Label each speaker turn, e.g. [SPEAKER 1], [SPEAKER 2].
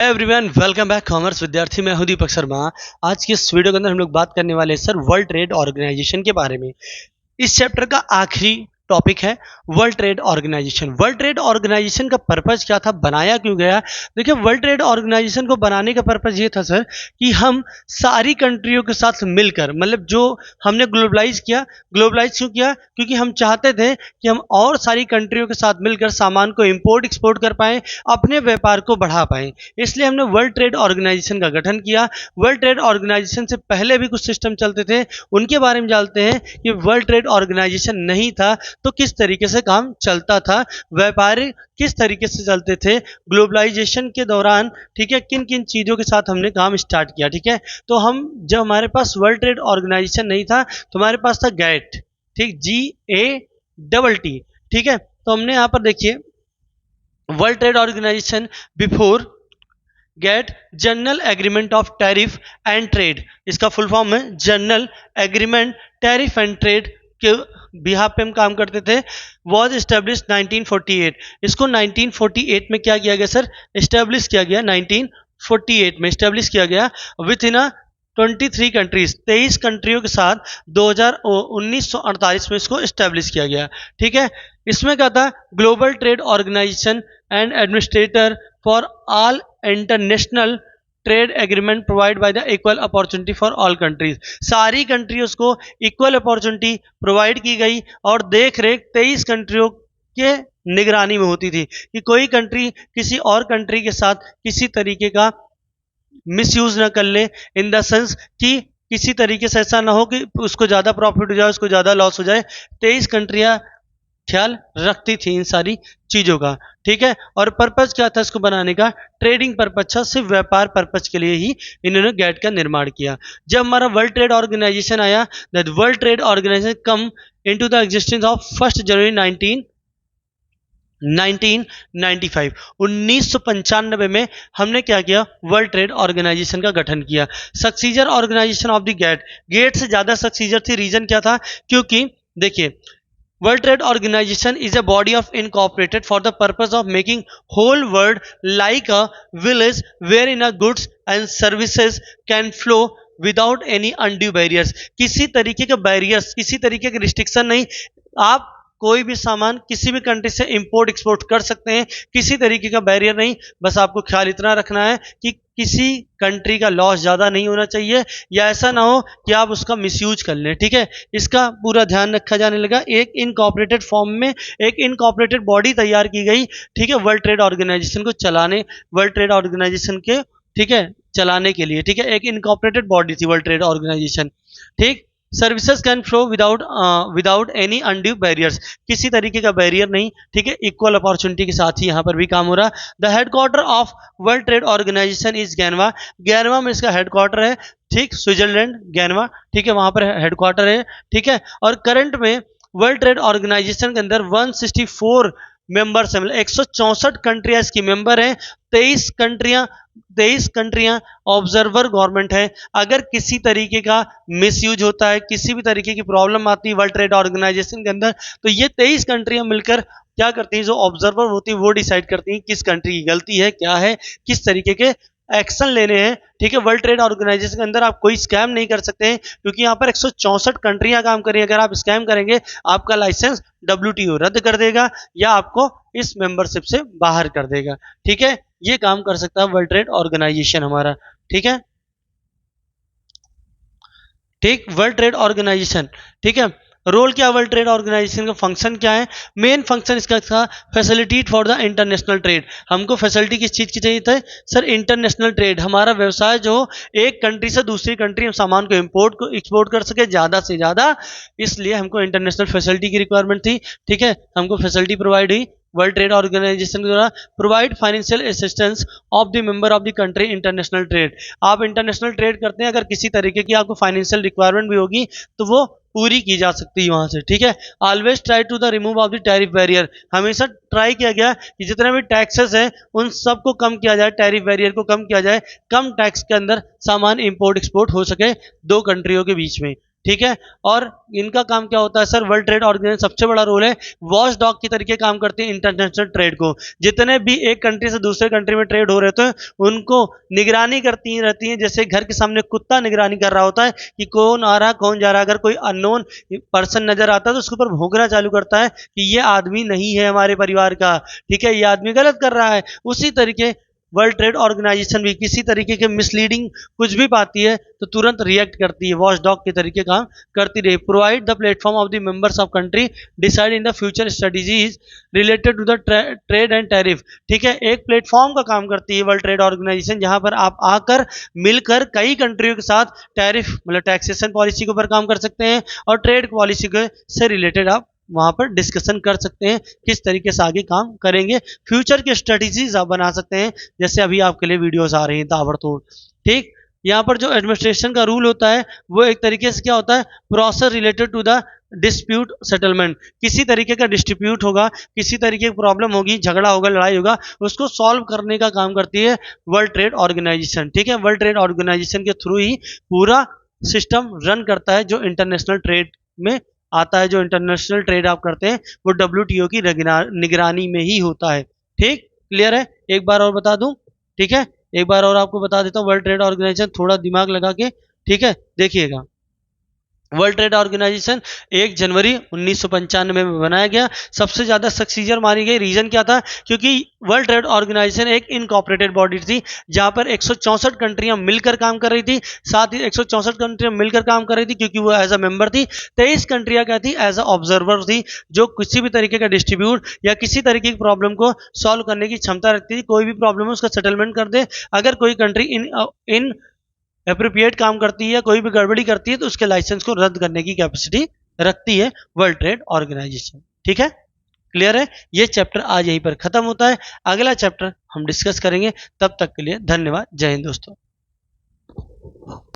[SPEAKER 1] Everyone welcome back commerce विद्यार्थी। मैं हूं दीपक शर्मा। आज की इस वीडियो के अंदर हम लोग बात करने वाले हैं सर वर्ल्ड ट्रेड ऑर्गेनाइजेशन के बारे में। इस चैप्टर का आखिरी टॉपिक है world trade organization. World trade organization का पर्पज क्या था, बनाया क्यों गया? देखिए, वर्ल्ड ट्रेड ऑर्गेनाइजेशन को बनाने का पर्पज ये था सर कि हम सारी कंट्रियों के साथ मिलकर, मतलब जो हमने ग्लोबलाइज क्यों किया? क्योंकि हम चाहते थे कि हम और सारी कंट्रियों के साथ मिलकर सामान को इंपोर्ट एक्सपोर्ट कर पाएं, अपने व्यापार को बढ़ा पाएं। इसलिए हमने वर्ल्ड ट्रेड ऑर्गेनाइजेशन का गठन किया। वर्ल्ड ट्रेड ऑर्गेनाइजेशन से पहले भी कुछ सिस्टम चलते थे, उनके बारे में जानते हैं कि वर्ल्ड ट्रेड ऑर्गेनाइजेशन नहीं था तो किस तरीके से काम चलता था, व्यापार किस तरीके से चलते थे ग्लोबलाइजेशन के दौरान। ठीक है, किन किन चीज़ों के साथ हमने काम स्टार्ट किया। ठीक है, तो हम जब हमारे पास वर्ल्ड ट्रेड ऑर्गेनाइजेशन नहीं था तो हमारे पास था गैट। ठीक, GATT। ठीक है, तो हमने यहाँ पर देखिए world trade organization before GATT general agreement of tariff and trade, इसका फुल फॉर्म है general agreement tariff and trade के बिहाफ पे हम काम करते थे। Was establish 1948। इसको 1948 में क्या किया गया सर? एस्टेब्लिश किया गया 1948 में एस्टेब्लिश किया गया विथ इन 23 कंट्रीज, 23 कंट्रियों के साथ 1948 में इसको एस्टेब्लिश किया गया। ठीक है, इसमें क्या था? Global trade organization and administrator for all international trade agreement provide by the equal opportunity for all countries. सारी कंट्रीज को इक्वल अपॉर्चुनिटी प्रोवाइड की गई और देख रेख 23 कंट्रियों के निगरानी में होती थी कि कोई कंट्री किसी और कंट्री के साथ किसी तरीके का मिसयूज ना कर ले, इन द सेंस कि किसी तरीके से ऐसा ना हो कि उसको ज़्यादा प्रॉफिट हो जाए, उसको ज़्यादा लॉस हो जाए। 23 कंट्रियाँ ख्याल रखती थी इन सारी चीज़ों का। ठीक है, और पर्पज क्या था इसको बनाने का? ट्रेडिंग पर्पज था, सिर्फ व्यापार पर्पज के लिए ही इन्होंने गैट का निर्माण किया। जब हमारा वर्ल्ड ट्रेड ऑर्गेनाइजेशन आया, that world trade organization come into the existence of 1 January 1995। 1995 में हमने क्या किया? वर्ल्ड ट्रेड ऑर्गेनाइजेशन का गठन किया। सक्सीजर ऑर्गेनाइजेशन ऑफ द गेट से ज्यादा सक्सीजर थी। रीजन क्या था? क्योंकि देखिए, World Trade Organization is a body of incorporated for the purpose of making whole world like a village wherein a goods and services can flow without any undue barriers। किसी तरीके के बैरियर्स, किसी तरीके के रिस्ट्रिक्शन नहीं। आप कोई भी सामान किसी भी कंट्री से इंपोर्ट एक्सपोर्ट कर सकते हैं, किसी तरीके का बैरियर नहीं। बस आपको ख्याल इतना रखना है कि किसी कंट्री का लॉस ज़्यादा नहीं होना चाहिए, या ऐसा ना हो कि आप उसका मिसयूज कर लें। ठीक है, इसका पूरा ध्यान रखा जाने लगा। एक इनकॉर्पोरेटेड फॉर्म में एक इनकॉर्पोरेटेड बॉडी तैयार की गई। ठीक है, वर्ल्ड ट्रेड ऑर्गेनाइजेशन को चलाने, वर्ल्ड ट्रेड ऑर्गेनाइजेशन के, ठीक है, चलाने के लिए। ठीक है, एक इनकॉर्पोरेटेड बॉडी थी वर्ल्ड ट्रेड ऑर्गेनाइजेशन। ठीक, services can flow without any undue barriers, किसी तरीके का बैरियर नहीं। ठीक है, इक्वल अपॉर्चुनिटी के साथ ही यहाँ पर भी काम हो रहा। The headquarter of World trade Organization is Geneva. Geneva में इसका हेडक्वार्टर है। ठीक, स्विट्जरलैंड, गेनवा। ठीक है, वहां पर हेडक्वार्टर है। ठीक है, और करंट में वर्ल्ड ट्रेड ऑर्गेनाइजेशन के अंदर 164 मेंबर्स हैं, मतलब 164 कंट्रियां इसकी मेंबर हैं। 23 कंट्रियां ऑब्जर्वर गवर्नमेंट है। अगर किसी तरीके का मिसयूज होता है, किसी भी तरीके की प्रॉब्लम आती है वर्ल्ड ट्रेड ऑर्गेनाइजेशन के अंदर, तो ये 23 कंट्रियां मिलकर क्या करती हैं? जो ऑब्जर्वर होती है वो डिसाइड करती हैं किस कंट्री की गलती है, क्या है, किस तरीके के एक्शन लेने हैं। ठीक है, वर्ल्ड ट्रेड ऑर्गेनाइजेशन के अंदर आप कोई स्कैम नहीं कर सकते हैं, क्योंकि यहाँ पर 164 कंट्रियां काम कर रही हैं। अगर आप स्कैम करेंगे, आपका लाइसेंस WTO रद्द कर देगा या आपको इस मेंबरशिप से बाहर कर देगा। ठीक है, ये काम कर सकता है वर्ल्ड ट्रेड ऑर्गेनाइजेशन हमारा। ठीक है, ठीक, वर्ल्ड ट्रेड ऑर्गेनाइजेशन। ठीक है, रोल क्या? वर्ल्ड ट्रेड ऑर्गेनाइजेशन का फंक्शन क्या है? मेन फंक्शन इसका था facilitate for the international trade. हमको फैसिलिटी किस चीज़ की चाहिए था सर? International trade. हमारा व्यवसाय जो एक कंट्री से दूसरी कंट्री हम सामान को इंपोर्ट को एक्सपोर्ट कर सके ज़्यादा से ज़्यादा, इसलिए हमको इंटरनेशनल फैसिलिटी की रिक्वायरमेंट थी। ठीक है, हमको फैसिलिटी प्रोवाइड हुई वर्ल्ड ट्रेड ऑर्गेनाइजेशन के द्वारा। Provide financial assistance of the member of the country international trade. आप इंटरनेशनल ट्रेड करते हैं, अगर किसी तरीके की आपको फाइनेंशियल रिक्वायरमेंट भी होगी तो वो पूरी की जा सकती है वहां से। ठीक है, always try to the remove of the tariff barrier. हमेशा ट्राई किया गया कि जितने भी टैक्सेस हैं उन सबको कम किया जाए, टैरिफ बैरियर को कम किया जाए, कम टैक्स के अंदर सामान इंपोर्ट एक्सपोर्ट हो सके दो कंट्रियों के बीच में। ठीक है। और इनका काम क्या होता है सर, वर्ल्ड ट्रेड ऑर्गेनाइजेशन सबसे बड़ा रोल है, वॉच डॉग की तरीके काम करती है इंटरनेशनल ट्रेड को। जितने भी एक कंट्री से दूसरे कंट्री में ट्रेड हो रहे थे उनको निगरानी करती रहती हैं, जैसे घर के सामने कुत्ता निगरानी कर रहा होता है कि कौन आ रहा कौन जा रहा। अगर कोई अननोन पर्सन नजर आता है तो उसके ऊपर भौंकना चालू करता है कि ये आदमी नहीं है हमारे परिवार का, ठीक है, ये आदमी गलत कर रहा है। उसी तरीके वर्ल्ड ट्रेड ऑर्गेनाइजेशन भी किसी तरीके के मिसलीडिंग कुछ भी पाती है तो तुरंत रिएक्ट करती है, वॉच डॉग के तरीके काम करती रही। Provide the platform of the members of country decide in the future strategies related to the trade and tariff, ठीक है। एक प्लेटफॉर्म का काम करती है वर्ल्ड ट्रेड ऑर्गेनाइजेशन, जहां पर आप आकर मिलकर कई कंट्रियों के साथ टैरिफ मतलब टैक्सेशन पॉलिसी के ऊपर काम कर सकते हैं और ट्रेड पॉलिसी के से रिलेटेड आप वहां पर डिस्कशन कर सकते हैं किस तरीके से आगे काम करेंगे। फ्यूचर की स्ट्रेटजीज आप बना सकते हैं, जैसे अभी आपके लिए वीडियोस आ रही हैं ताबड़तोड़, ठीक। यहाँ पर जो एडमिनिस्ट्रेशन का रूल होता है वो एक तरीके से क्या होता है, process related to the dispute settlement. किसी तरीके का डिस्ट्रीब्यूट होगा, किसी तरीके की प्रॉब्लम होगी, झगड़ा होगा, लड़ाई होगा, उसको सॉल्व करने का काम करती है वर्ल्ड ट्रेड ऑर्गेनाइजेशन, ठीक है। वर्ल्ड ट्रेड ऑर्गेनाइजेशन के थ्रू ही पूरा सिस्टम रन करता है जो इंटरनेशनल ट्रेड में आता है। जो इंटरनेशनल ट्रेड आप करते हैं वो डब्ल्यूटीओ की निगरानी में ही होता है, ठीक। क्लियर है। एक बार और बता दूं, ठीक है, एक बार और आपको बता देता हूं वर्ल्ड ट्रेड ऑर्गेनाइजेशन, थोड़ा दिमाग लगा के, ठीक है, देखिएगा। वर्ल्ड ट्रेड ऑर्गेनाइजेशन 1 जनवरी 1995 में बनाया गया। सबसे ज्यादा सक्सीजर मानी गई, रीजन क्या था, क्योंकि वर्ल्ड ट्रेड ऑर्गेनाइजेशन एक इनकॉर्पोरेटेड बॉडी थी जहां पर 164 कंट्रियां मिलकर काम कर रही थी। साथ ही 164 कंट्रियां मिलकर काम कर रही थी क्योंकि वो एज अ मेंबर थी। 23 कंट्रियां क्या थी, एज अ ऑब्जर्वर थी, जो किसी भी तरीके का डिस्ट्रीब्यूट या किसी तरीके की प्रॉब्लम को सॉल्व करने की क्षमता रखती थी। कोई भी प्रॉब्लम है उसका सेटलमेंट कर दे। अगर कोई कंट्री इन अप्रोप्रिएट काम करती है, कोई भी गड़बड़ी करती है तो उसके लाइसेंस को रद्द करने की कैपेसिटी रखती है वर्ल्ड ट्रेड ऑर्गेनाइजेशन, ठीक है। क्लियर है। ये चैप्टर आज यहीं पर खत्म होता है, अगला चैप्टर हम डिस्कस करेंगे। तब तक के लिए धन्यवाद। जय हिंद दोस्तों।